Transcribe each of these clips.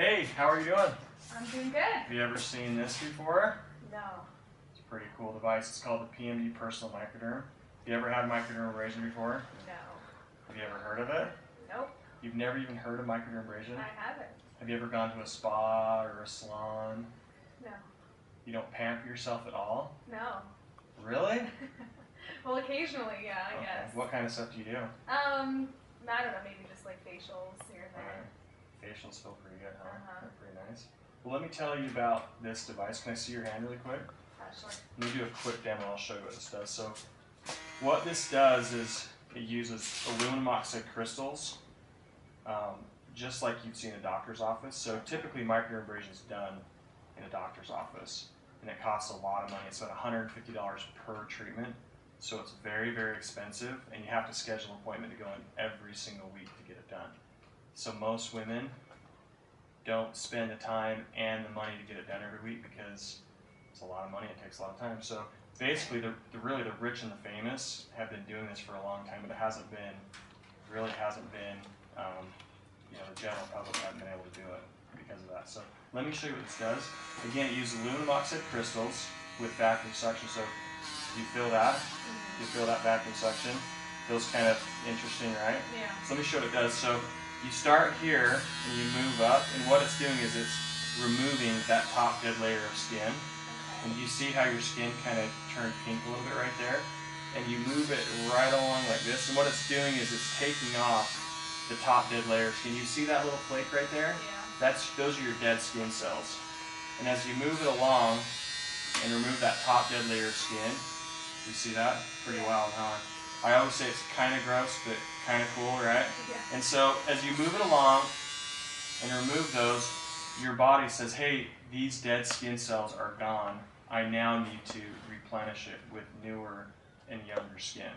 Hey, how are you doing? I'm doing good. Have you ever seen this before? No. It's a pretty cool device. It's called the PMD Personal Microderm. Have you ever had microdermabrasion before? No. Have you ever heard of it? Nope. You've never even heard of microdermabrasion? I haven't. Have you ever gone to a spa or a salon? No. You don't pamper yourself at all? No. Really? Well, occasionally, yeah, I guess. What kind of stuff do you do? I don't know, maybe just like facials here and there. Facials feel pretty good, huh? Uh-huh. They're pretty nice. Well, let me tell you about this device. Can I see your hand really quick? Sure. Let me do a quick demo. I'll show you what this does. So, what this does is it uses aluminum oxide crystals, just like you'd see in a doctor's office. So, typically, microdermabrasion is done in a doctor's office, and it costs a lot of money. It's about $150 per treatment. So, it's very, very expensive, and you have to schedule an appointment to go in every single week to get it done. So most women don't spend the time and the money to get it done every week because it's a lot of money, it takes a lot of time. So basically, the rich and the famous have been doing this for a long time, but it really hasn't been, the general public haven't been able to do it because of that. So let me show you what this does. Again, it uses aluminum oxide crystals with vacuum suction. So you feel that? You feel that vacuum suction? Feels kind of interesting, right? Yeah. So let me show you what it does. So you start here and you move up, and what it's doing is it's removing that top dead layer of skin. Okay. And you see how your skin kind of turned pink a little bit right there? And you move it right along like this, and what it's doing is it's taking off the top dead layer of skin. You see that little flake right there? Yeah. Those are your dead skin cells. And as you move it along and remove that top dead layer of skin, you see that? Pretty wild, huh? I always say it's kind of gross, but kind of cool, right? Yeah. And so as you move it along and remove those, your body says, hey, these dead skin cells are gone. I now need to replenish it with newer and younger skin.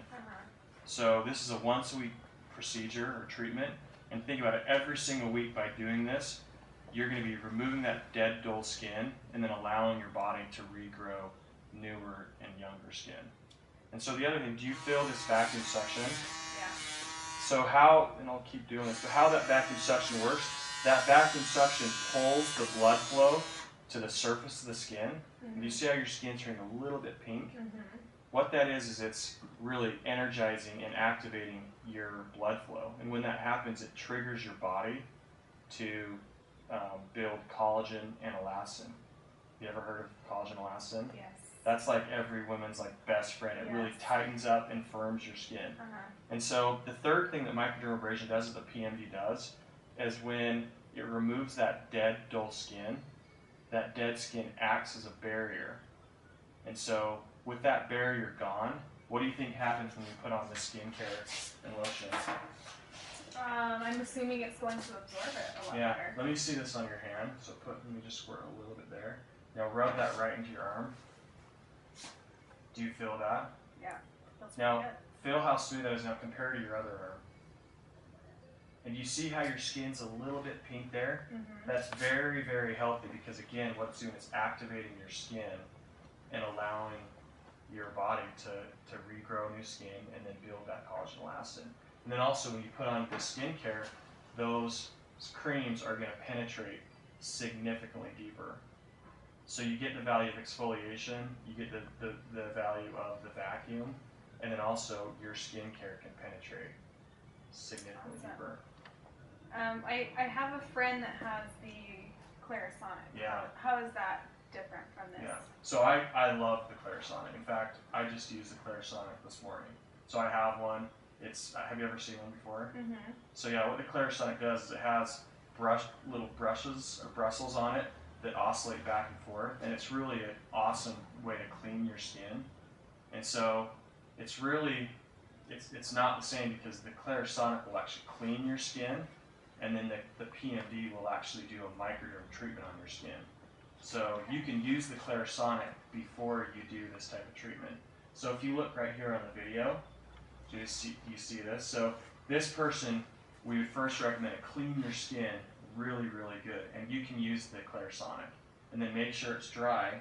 So this is a once-a-week procedure or treatment. And think about it, every single week by doing this, you're going to be removing that dead, dull skin and then allowing your body to regrow newer and younger skin. And so the other thing, do you feel this vacuum suction? Yeah. So how, and I'll keep doing this, but how that vacuum suction works, that vacuum suction pulls the blood flow to the surface of the skin. And you see how your skin's turning a little bit pink? What that is it's really energizing and activating your blood flow. And when that happens, it triggers your body to build collagen and elastin. You ever heard of collagen elastin? Yes. That's like every woman's best friend. It really tightens up and firms your skin. And so the third thing that microdermabrasion does, that the PMD does, is when it removes that dead, dull skin, that dead skin acts as a barrier. And so with that barrier gone, what do you think happens when you put on the skincare and lotion? I'm assuming it's going to absorb it a lot better. Let me see this on your hand. So let me just squirt a little bit there. Now rub that right into your arm. Do you feel that? Yeah. Feels Now, pretty feel how smooth that is now compared to your other arm. And you see how your skin's a little bit pink there? That's very, very healthy because, again, what it's doing is activating your skin and allowing your body to regrow new skin and then build that collagen elastin. And then also when you put on the skincare, those creams are going to penetrate significantly deeper. So you get the value of exfoliation, you get the value of the vacuum, and then also your skincare can penetrate significantly deeper. I have a friend that has the Clarisonic. Yeah. How is that different from this? Yeah. So I love the Clarisonic. In fact, I just used the Clarisonic this morning. So I have one. Have you ever seen one before? So yeah, what the Clarisonic does is it has little brushes or bristles on it that oscillate back and forth, and it's really an awesome way to clean your skin. And so it's not the same because the Clarisonic will actually clean your skin, and then the PMD will actually do a microderm treatment on your skin. So you can use the Clarisonic before you do this type of treatment. So if you look right here on the video, do you see this? So this person, we would first recommend clean your skin really, really good, and you can use the Clarisonic, and then make sure it's dry,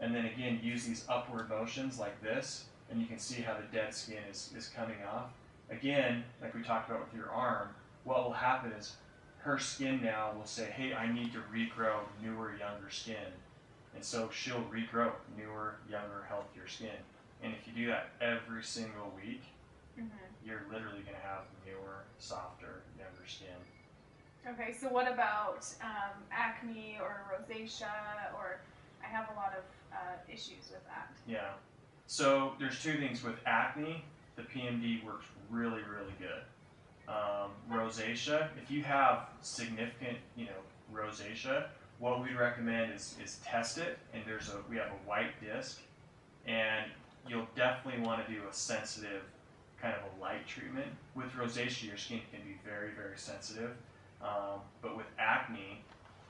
and then again use these upward motions like this, and you can see how the dead skin is coming off. Again, like we talked about with your arm, what will happen is her skin now will say, hey, I need to regrow newer, younger skin. And so she'll regrow newer, younger, healthier skin. And if you do that every single week, you're literally going to have newer, softer, younger skin. Okay, so what about acne or rosacea, or I have a lot of issues with that. Yeah. So there's two things with acne. The PMD works really, really good. Rosacea, if you have significant, rosacea, what we recommend is test it, and we have a white disc, and you'll definitely want to do a sensitive kind of a light treatment. With rosacea, your skin can be very, very sensitive, but with acne,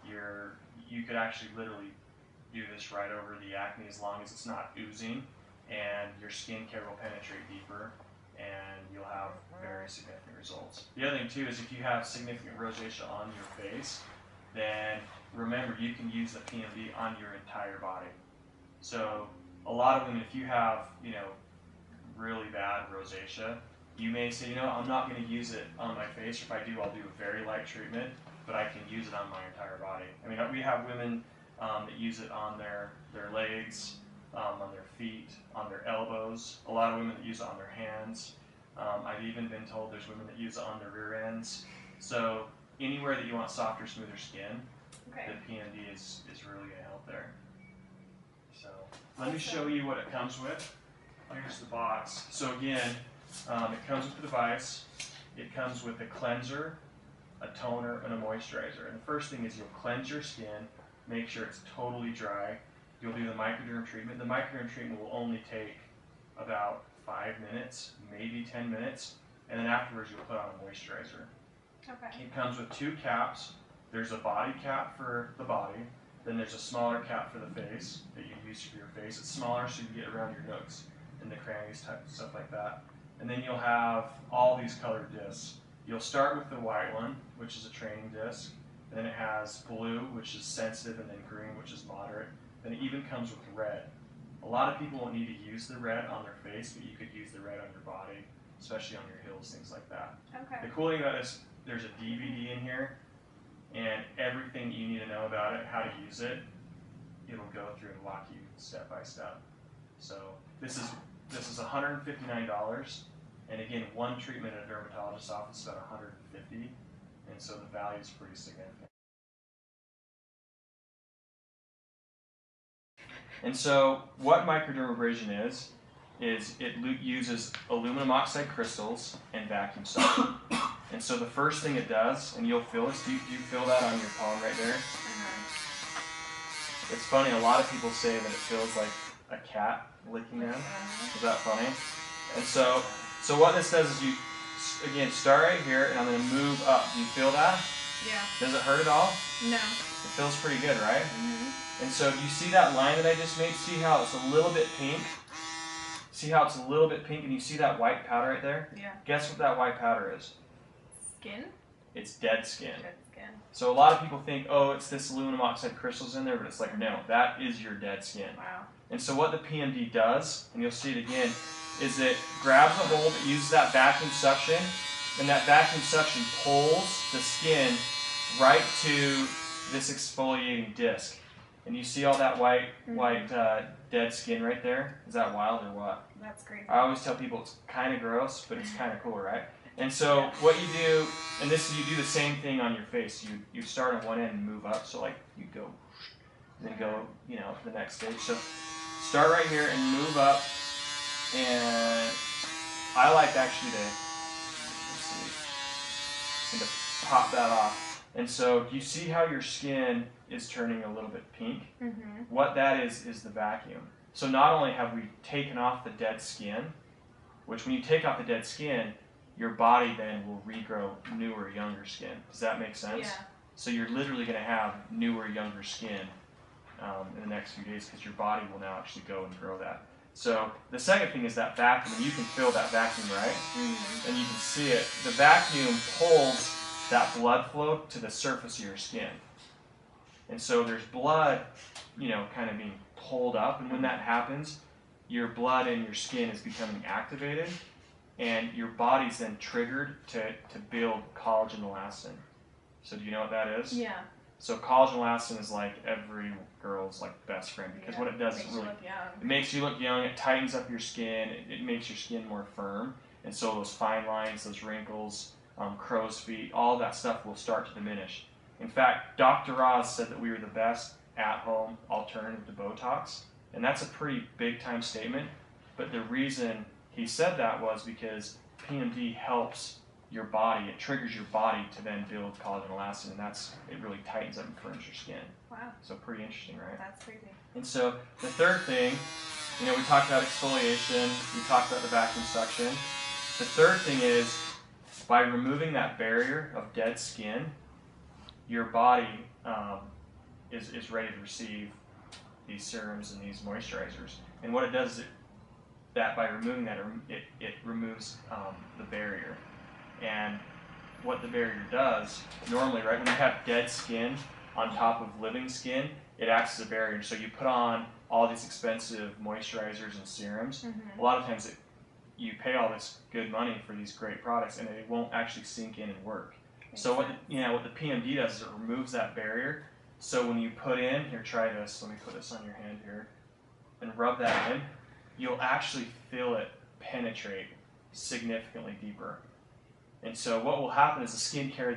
you could actually literally do this right over the acne as long as it's not oozing, and your skincare will penetrate deeper, and you'll have very significant results. The other thing too is if you have significant rosacea on your face, then remember you can use the PMD on your entire body. So a lot of women, if you have really bad rosacea, you may say, I'm not going to use it on my face, or if I do, I'll do a very light treatment, but I can use it on my entire body. I mean, we have women that use it on their legs, on their feet, on their elbows. A lot of women that use it on their hands. I've even been told there's women that use it on their rear ends. So anywhere that you want softer, smoother skin, okay, the PMD is really going to help there. So let me show you what it comes with. Here's the box. So again, it comes with the device. It comes with a cleanser, a toner, and a moisturizer. And the first thing is you'll cleanse your skin, make sure it's totally dry. You'll do the microderm treatment. The microderm treatment will only take about 5 minutes, maybe 10 minutes, and then afterwards you'll put on a moisturizer. okay, It comes with 2 caps. There's a body cap for the body, then there's a smaller cap for the face that you use for your face. It's smaller so you can get around your nooks and the crannies, type of stuff like that. And then you'll have all these colored discs. You'll start with the white one, which is a training disc. And then it has blue, which is sensitive, and then green, which is moderate. Then it even comes with red. A lot of people won't need to use the red on their face, but you could use the red on your body, especially on your heels, things like that. okay. The cool thing about this, there's a DVD in here, and everything you need to know about it, how to use it, it'll go through and walk you step by step. So this is $159, and again, one treatment at a dermatologist's office is about $150, and so the value is pretty significant. And so what microdermabrasion is it uses aluminum oxide crystals and vacuum suction. And so the first thing it does, and you'll feel this, do you feel that on your palm right there? It's funny, a lot of people say that it feels like a cat licking them. Is that funny? And so what this does is you, again, start right here, and I'm going to move up. Do you feel that? Yeah. Does it hurt at all? No. It feels pretty good, right? And so do you see that line that I just made? See how it's a little bit pink? See how it's a little bit pink, and you see that white powder right there? Yeah. Guess what that white powder is? Skin? It's dead skin. Dead skin. So a lot of people think, oh, it's this aluminum oxide crystals in there, but it's like, no, that is your dead skin. Wow. And so what the PMD does, and you'll see it again, is it grabs a hold, it uses that vacuum suction, and that vacuum suction pulls the skin right to this exfoliating disc. And you see all that white dead skin right there? Is that wild or what? That's crazy. I always tell people it's kind of gross, but it's kind of cool, right? And so what you do, and you do the same thing on your face. You start on one end and move up, so like you go, and then go, to the next stage. So start right here and move up, and I like actually to pop that off. And so do you see how your skin is turning a little bit pink? What that is the vacuum. So not only have we taken off the dead skin, which when you take off the dead skin, your body then will regrow newer, younger skin. Does that make sense? Yeah. So you're literally going to have newer, younger skin in the next few days because your body will now actually go and grow that. So the second thing is that vacuum, and you can feel that vacuum, right? And you can see it. The vacuum pulls that blood flow to the surface of your skin. And so there's blood, kind of being pulled up, and when that happens, your blood and your skin is becoming activated, and your body's then triggered to build collagen and elastin. So do you know what that is? Yeah. So collagen elastin is like every girl's like best friend because what it does is really, it makes you look young, it tightens up your skin, it makes your skin more firm, and so those fine lines, those wrinkles, crow's feet, all that stuff will start to diminish. In fact, Dr. Oz said that we were the best at-home alternative to Botox, and that's a pretty big time statement, but the reason he said that was because PMD helps your body, it triggers your body to then build collagen elastin, and it really tightens up and firms your skin. Wow. So pretty interesting, right? That's crazy. And so the third thing, we talked about exfoliation, we talked about the vacuum suction. The third thing is, by removing that barrier of dead skin, your body is ready to receive these serums and these moisturizers. And what it does is that by removing that, it removes the barrier. And what the barrier does, normally, right, when you have dead skin on top of living skin, it acts as a barrier. So you put on all these expensive moisturizers and serums. A lot of times you pay all this good money for these great products and it won't actually sink in and work. So what the PMD does is it removes that barrier. So when you put in, here, try this, let me put this on your hand here, and rub that in, you'll actually feel it penetrate significantly deeper. And so what will happen is the skincare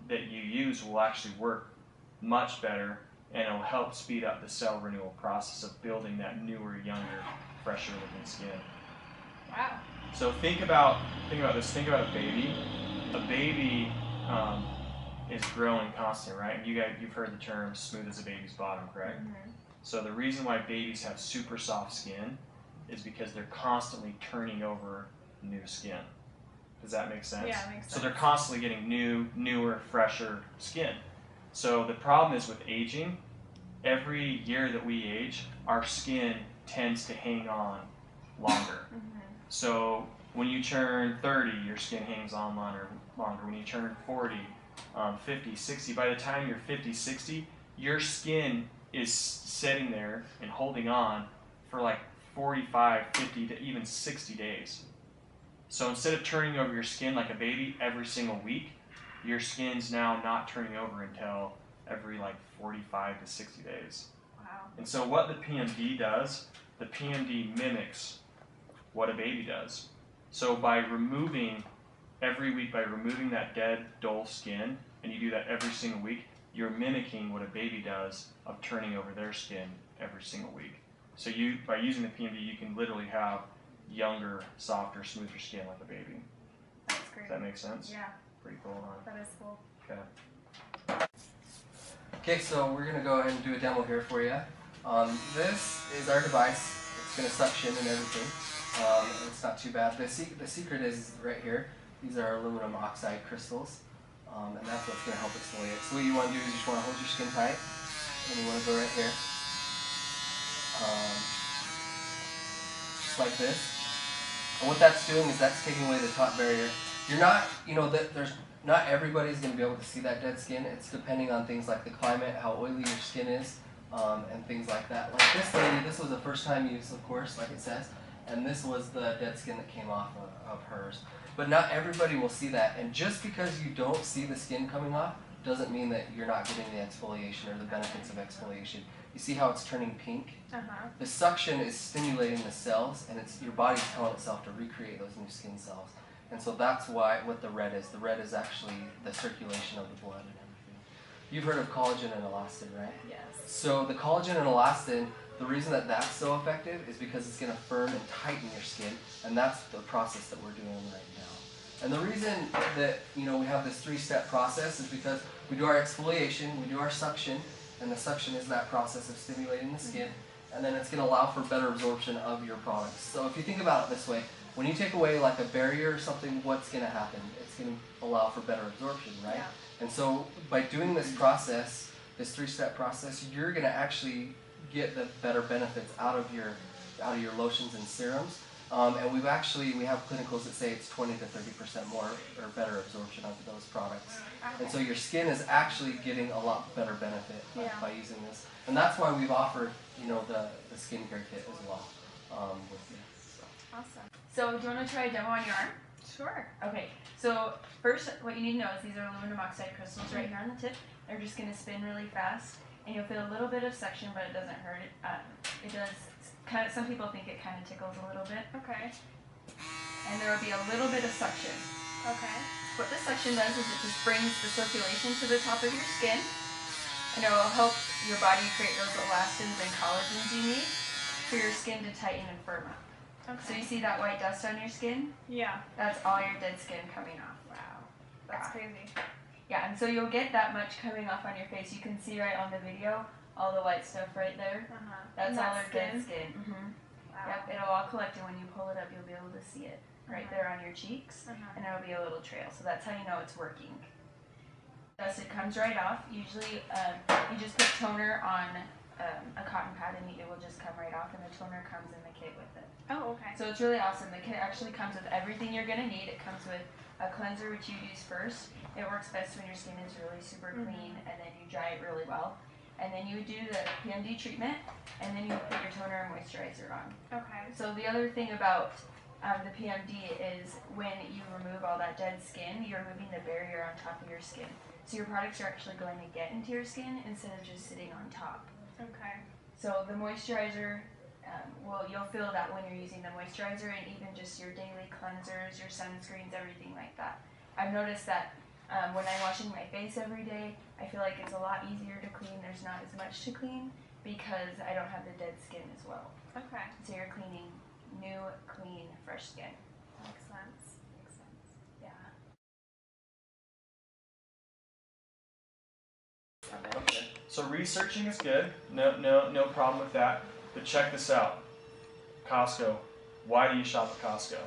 that you use will actually work much better, and it'll help speed up the cell renewal process of building that newer, younger, fresher looking skin. Wow. So think about this. Think about a baby. A baby is growing constantly, right? And you've heard the term "smooth as a baby's bottom," correct? So the reason why babies have super soft skin is because they're constantly turning over new skin. Does that make sense? Yeah, it makes sense. So they're constantly getting newer, fresher skin. So the problem is with aging, every year that we age, our skin tends to hang on longer. So when you turn 30, your skin hangs on longer. When you turn 40, 50, 60, by the time you're 50, 60, your skin is sitting there and holding on for like 45, 50 to even 60 days. So instead of turning over your skin like a baby every single week, your skin's now not turning over until every like 45 to 60 days. Wow. And so what the PMD does, the PMD mimics what a baby does. So by removing, every week, by removing that dead, dull skin, and you do that every single week, you're mimicking what a baby does of turning over their skin every single week. So by using the PMD, you can literally have younger, softer, smoother skin like a baby. That's great. Does that make sense? Yeah. Pretty cool, huh? That is cool. Okay. Okay, so we're going to go ahead and do a demo here for you. This is our device. It's going to suction and everything. It's not too bad. The secret is right here. These are aluminum oxide crystals, and that's what's going to help exfoliate. So what you want to do is you just want to hold your skin tight, and you want to go right here. Just like this. And what that's doing is that's taking away the top barrier. You're not, there's not everybody's going to be able to see that dead skin. It's depending on things like the climate, how oily your skin is, and things like that. Like this lady, this was a first time use, of course, like it says, and this was the dead skin that came off of hers. But not everybody will see that, and just because you don't see the skin coming off doesn't mean that you're not getting the exfoliation or the benefits of exfoliation. You see how it's turning pink? The suction is stimulating the cells, and your body's telling itself to recreate those new skin cells. And so that's what the red is. The red is actually the circulation of the blood and everything. You've heard of collagen and elastin, right? Yes. So the collagen and elastin, the reason that that's so effective is because it's going to firm and tighten your skin, and that's the process that we're doing right now. And the reason that we have this three-step process is because we do our exfoliation, we do our suction, and the suction is that process of stimulating the skin, and then it's going to allow for better absorption of your products. So if you think about it this way, when you take away like a barrier or something, what's going to happen? It's going to allow for better absorption, right? Yeah. And so by doing this process, this three-step process, you're going to actually get the better benefits out of your lotions and serums. And we have clinicals that say it's 20 to 30% more or better absorption of those products. And so your skin is actually getting a lot better benefit by using this. And that's why we've offered, the skincare kit as well with you. So. Awesome. So do you want to try a demo on your arm? Sure. Okay, so first what you need to know is these are aluminum oxide crystals right here on the tip. They're just going to spin really fast, and you'll feel a little bit of suction, but it doesn't hurt. It does kind of, some people think it kind of tickles a little bit. Okay. And there will be a little bit of suction. Okay. What this suction does is it just brings the circulation to the top of your skin, and it will help your body create those elastins and collagens you need for your skin to tighten and firm up. So you Okay. see that white dust on your skin? Yeah. That's all your dead skin coming off. Wow. That's crazy. Yeah, and so you'll get that much coming off on your face. You can see right on the video all the white stuff right there. That's all our dead skin. Wow. Yep, it'll all collect, and when you pull it up, you'll be able to see it right there on your cheeks, and it'll be a little trail. So that's how you know it's working. Thus, it comes right off. Usually, you just put toner on a cotton pad, and it will just come right off, and the toner comes in the kit with it. Oh, okay. So it's really awesome. The kit actually comes with everything you're gonna need. It comes with a cleanser, which you use first. It works best when your skin is really super clean, and then you dry it really well. And then you do the PMD treatment, and then you put your toner and moisturizer on. Okay. So the other thing about the PMD is when you remove all that dead skin, you're removing the barrier on top of your skin. So your products are actually going to get into your skin instead of just sitting on top. Okay. So the moisturizer, you'll feel that when you're using the moisturizer, and even just your daily cleansers, your sunscreens, everything like that. I've noticed that when I'm washing my face every day, I feel like it's a lot easier to clean. There's not as much to clean because I don't have the dead skin as well. Okay. So you're cleaning new, clean, fresh skin. Makes sense. Makes sense. Yeah. Okay. So researching is good. No problem with that. But check this out. Costco. Why do you shop at Costco?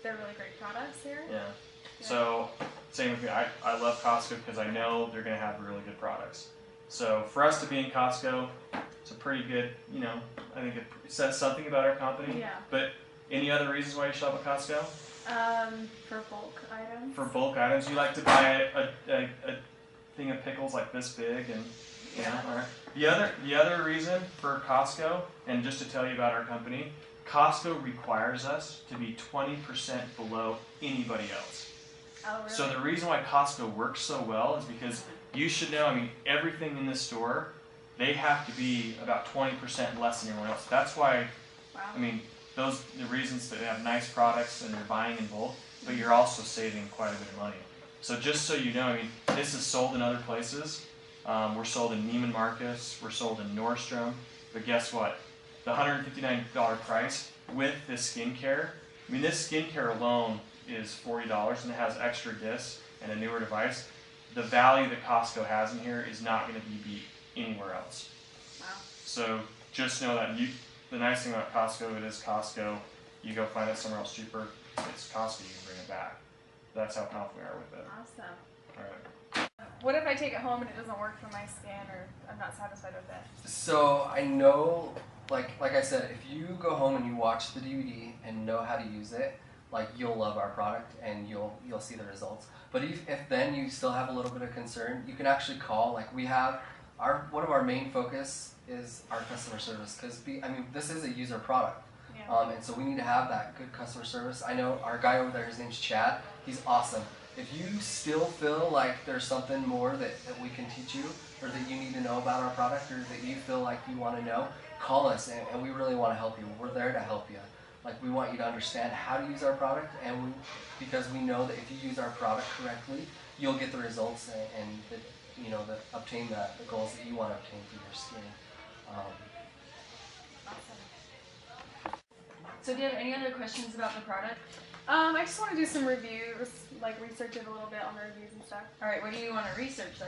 They're really great products here. Yeah. So same with me. I love Costco because I know they're gonna have really good products. So for us to be in Costco, it's a pretty good, I think it says something about our company. Yeah. But any other reasons why you shop at Costco? For bulk items. For bulk items, you like to buy a thing of pickles like this big, and all right. The other reason for Costco, and just to tell you about our company, Costco requires us to be 20% below anybody else. Oh, really? So the reason why Costco works so well is because you should know, everything in this store, they have to be about 20% less than everyone else. That's why, Wow. the reasons that they have nice products and you're buying in bulk, but you're also saving quite a bit of money. So just so you know, this is sold in other places. We're sold in Neiman Marcus, we're sold in Nordstrom, but guess what? The $159 price with this skincare, this skincare alone is $40, and it has extra discs and a newer device. The value that Costco has in here is not going to be beat anywhere else. Wow. So just know that the nice thing about Costco, it is Costco. You go find it somewhere else cheaper, it's Costco, you can bring it back. That's how confident we are with it. Awesome. All right. What if I take it home and it doesn't work for my skin, or I'm not satisfied with it? So I know, like I said, if you go home and you watch the DVD and know how to use it, you'll love our product and you'll see the results. But if then you still have a little bit of concern, you can actually call. We have one of our main focus is our customer service, because this is a user product. Yeah. And so we need to have that good customer service. I know our guy over there, his name's Chad. He's awesome. If you still feel like there's something more that we can teach you, or that you need to know about our product, or that you feel like you want to know, call us, and we really want to help you. We're there to help you. We want you to understand how to use our product, and because we know that if you use our product correctly, you'll get the results and obtain the goals that you want to obtain for your skin. Awesome. So do you have any other questions about the product? I just want to do some reviews, research it a little bit on the reviews and stuff. All right, what do you want to research?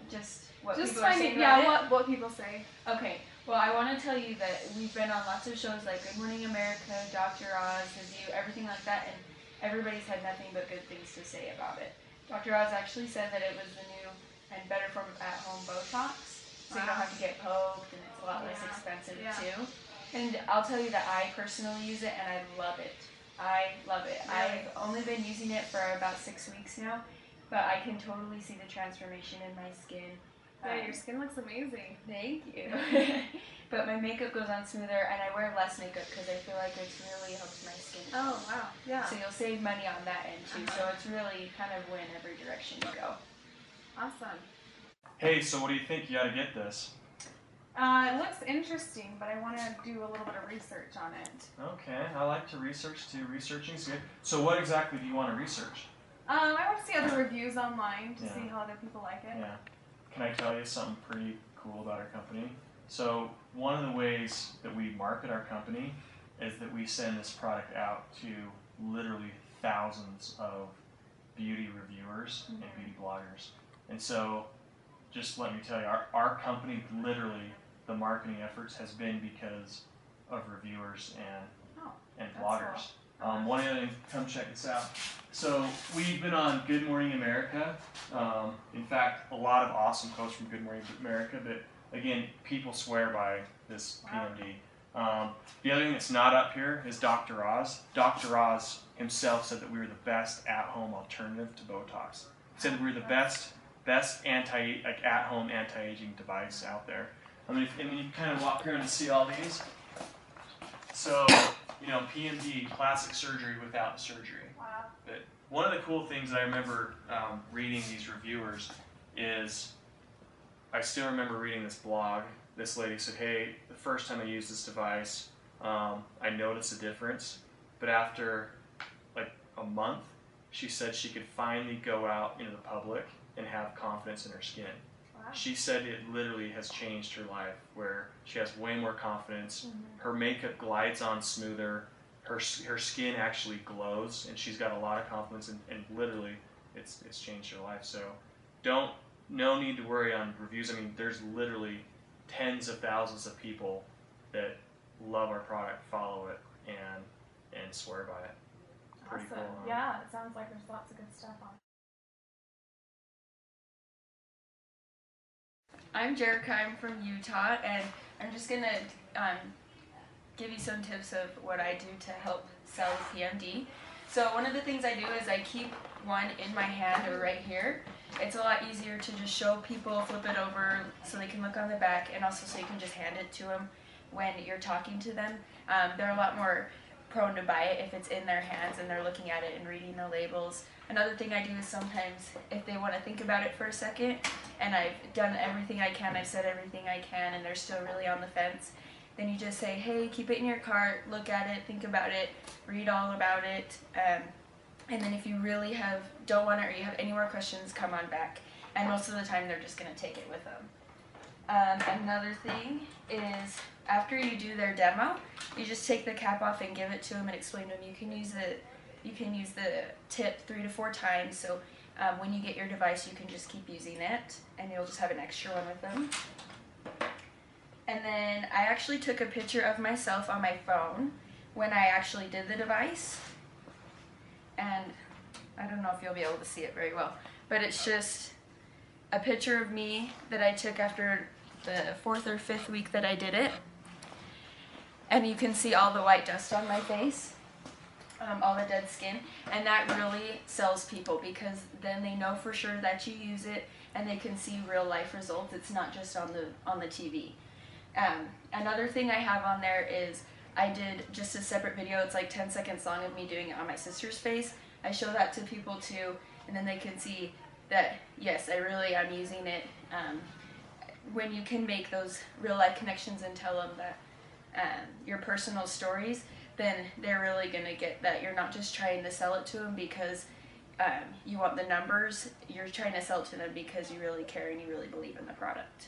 Just what Just people are finding, saying about it? what people say. Okay, well, I want to tell you that we've been on lots of shows like Good Morning America, Dr. Oz, The View, everything like that, and everybody's had nothing but good things to say about it. Dr. Oz actually said that it was the new and better form of at-home Botox, so you don't have to get poked, and it's a lot less expensive too. And I'll tell you that I personally use it, and I love it. I love it. Really? I've only been using it for about 6 weeks now, but I can totally see the transformation in my skin. Yeah, your skin looks amazing. Thank you. But my makeup goes on smoother, and I wear less makeup because I feel like it's really helps my skin. Oh, wow. Yeah. So you'll save money on that end too. So it's really kind of win every direction you go. Awesome. Hey, so what do you think? You got to get this. It looks interesting, but I want to do a little bit of research on it. Okay, I like to research too. Researching's good. So what exactly do you want to research? I want to see other reviews online to Yeah. see how other people like it. Yeah. Can I tell you something pretty cool about our company? So one of the ways that we market our company is that we send this product out to literally thousands of beauty reviewers and beauty bloggers. And so just let me tell you, our company, literally, the marketing efforts has been because of reviewers and bloggers. One other thing, come check this out. So we've been on Good Morning America. In fact, a lot of awesome quotes from Good Morning America, but again, people swear by this PMD. The other thing that's not up here is Dr. Oz. Dr. Oz himself said that we were the best at-home alternative to Botox. He said that we were the best at-home anti-aging device out there. I mean, and you kind of walk around and see all these. So, PMD, plastic surgery without the surgery. Wow. But one of the cool things that I remember reading these reviewers is, I still remember reading this blog. This lady said, hey, the first time I used this device, I noticed a difference, but after like a month, she said she could finally go out into the public and have confidence in her skin. Wow. She said it literally has changed her life, where she has way more confidence, her makeup glides on smoother, her skin actually glows, and she's got a lot of confidence, and literally it's changed her life. So no need to worry on reviews. I mean, there's literally tens of thousands of people that love our product, follow it, and swear by it. Pretty Awesome. cool, huh? Yeah, it sounds like there's lots of good stuff on it. I'm Jerica, I'm from Utah, and I'm just going to give you some tips of what I do to help sell the PMD. So one of the things I do is I keep one in my hand or right here. It's a lot easier to just show people, flip it over so they can look on the back, and also so you can just hand it to them when you're talking to them. They're a lot more prone to buy it if it's in their hands and they're looking at it and reading the labels. Another thing I do is sometimes if they want to think about it for a second, and I've done everything I can, I've said everything I can, and they're still really on the fence, then you just say, hey, keep it in your cart, look at it, think about it, read all about it, and then if you really don't want it or you have any more questions, come on back. And most of the time they're just going to take it with them. Another thing is after you do their demo, you just take the cap off and give it to them and explain to them you can use the tip 3 to 4 times. So when you get your device, you can just keep using it, and you'll just have an extra one with them. And then I actually took a picture of myself on my phone when I actually did the device. And I don't know if you'll be able to see it very well, but it's just a picture of me that I took after the 4th or 5th week that I did it. And you can see all the white dust on my face, all the dead skin, and that really sells people because then they know for sure that you use it and they can see real life results. It's not just on the TV. Another thing I have on there is I did just a separate video. It's like 10 seconds long of me doing it on my sister's face. I show that to people too, and then they can see that, yes, I really am using it. When you can make those real life connections and tell them that your personal stories, then they're really going to get that you're not just trying to sell it to them because you want the numbers. You're trying to sell it to them because you really care and you really believe in the product.